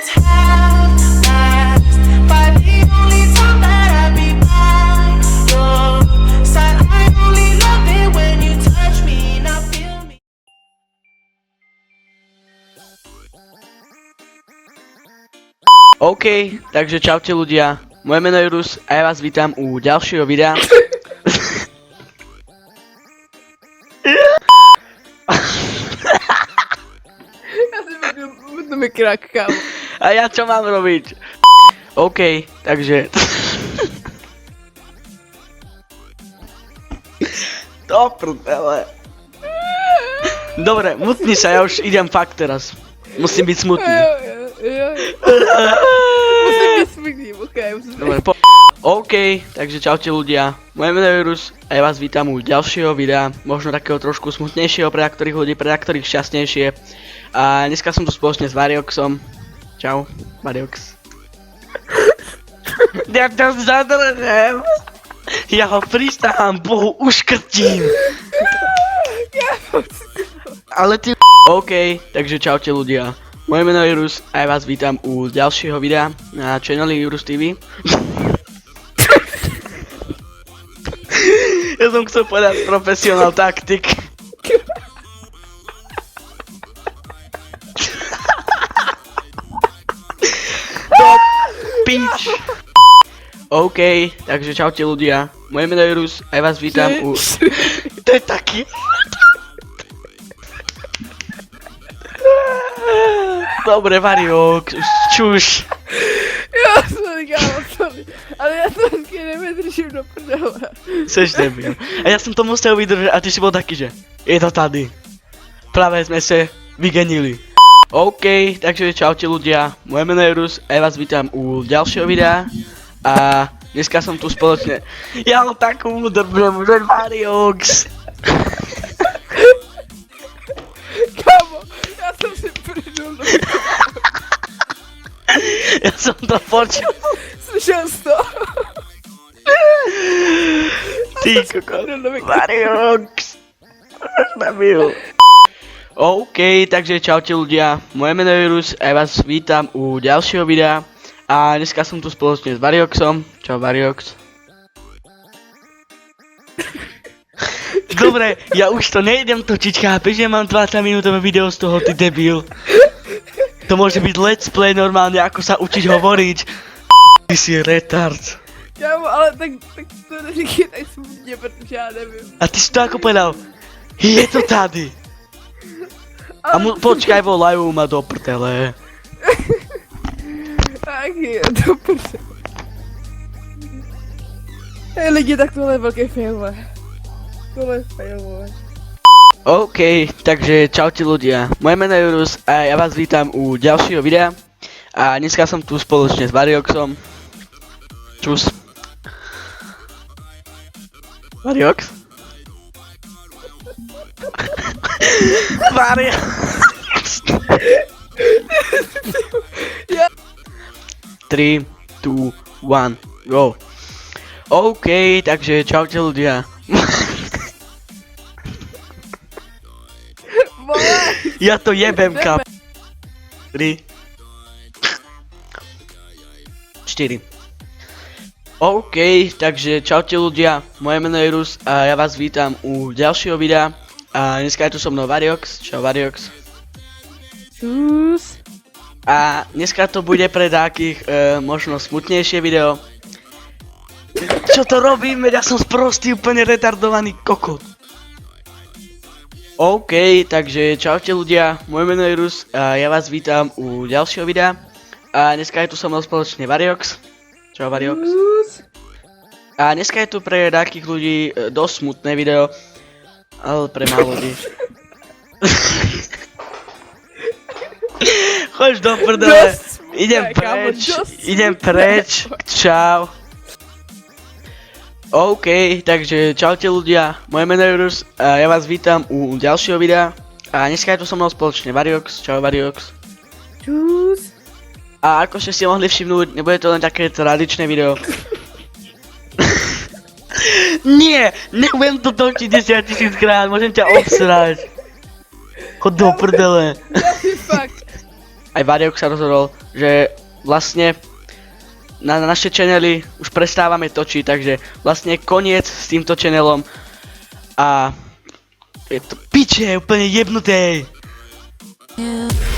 let's have last. By the only time that I be by your side, I only love it when you touch me, now feel me. OK, takže čaute ľudia, moje meno je Rus a ja vás vítam u ďalšieho videa. Ja si budú mi krak, kámo. A ja čo mám robiť? OK, takže... To prdele. Dobre, mutni sa, ja už idem fakt teraz. Musím byť smutný. Musím byť smutný, okej. Dobre, OK, takže čaute ľudia, moje meno je Rus a ja vás vítam u ďalšieho videa, možno takého trošku smutnejšieho pre niektorých ľudí, pre niektorých šťastnejšie. A dneska som tu spoločne s Varioxom. Čau, Variox. Ja to zadržem. Ja ho pristáham, Bohu uškrtím. Ale ty... OK, takže čaute ľudia. Moje meno je Rus a ja vás vítam u ďalšieho videa na channeli Rus TV. Ja som chcel povedať profesionál taktik. Do pič. OK, takže čaute ľudia. Moje meno je Rus a ja vás vítam u... To je taký... Dobre, Variox, čuš. Ja, sorry, kámo, sorry. Ale ja to keď nevydržím do prdele. Seš debil. A ja som to musel vydržať a ty si bol taký, že je to tady. Práve sme sa vygenili. OK, takže čaute ľudia, moje meno je Rus a ja vás vítam u ďalšieho videa. A dneska som tu spoločne... Ja ho takú udrbnem, že Variox. Kámo, ja som si prdol do prdele. Ja som to počul. Slyšel si to? Ty kokos. Variox. Nabil. OK, takže čaute ľudia, moje meno je Rus a ja vás vítam u ďalšieho videa. A dneska som tu spoločne s Varioxom. Čau Variox. Dobre, ja už to nejdem točiť, chápeš, že mám 20 minútové video z toho, ty debil. To môže byť let's play normálne, ako sa učiť hovoriť. Ty si retard. Kámo, ale tak to neříkej tak smutne, pretože ja neviem. A ty si to ako povedal? Je to tady. A počkaj, volajú ma do prdele. Tak je, do prdele. Hej lidi, tak tohle je veľké failové. Tohle je failové. OK, takže čaute ľudia, moje meno je Rus a ja vás vítam u ďalšieho videa. A dneska som tu spoločne s Varioxom. Čus. Variox? Variox! 3, 2, 1, go. OK, takže čaute ľudia. Ja to jebem, kap. 3 4. OK, takže čaute ľudia, moje meno je Rus a ja vás vítam u ďalšieho videa. A dneska je tu so mnou Variox, čau Variox. Čus. A dneska to bude pre takých možno smutnejšie video. Čo to robím, veď ja som sprostý úplne retardovaný kokot. OK, takže čaute ľudia, moje meno je Rus a ja vás vítam u ďalšieho videa. A dneska je tu so mnou spoločne Variox. Čau Variox. A dneska je tu pre takých ľudí dosť smutné video. Ale pre málo ľudí. Choď do prdele. Idem preč. Čau. OK, takže čaute ľudia, moje meno je Rus a ja vás vítam u ďalšieho videa. A dneska je tu so mnou spoločne Variox, čau Variox. Čus. A ako ste si mohli všimnúť, nebude to len také tradičné video. Nie, nebudem to točiť 10 000 krát, môžem ťa obsrať. Chod do prdele. Fakt. aj Variok sa rozhodol, že vlastne na naše channely už prestávame točiť, takže vlastne koniec s týmto channelom a je to piče, úplne jebnuté. You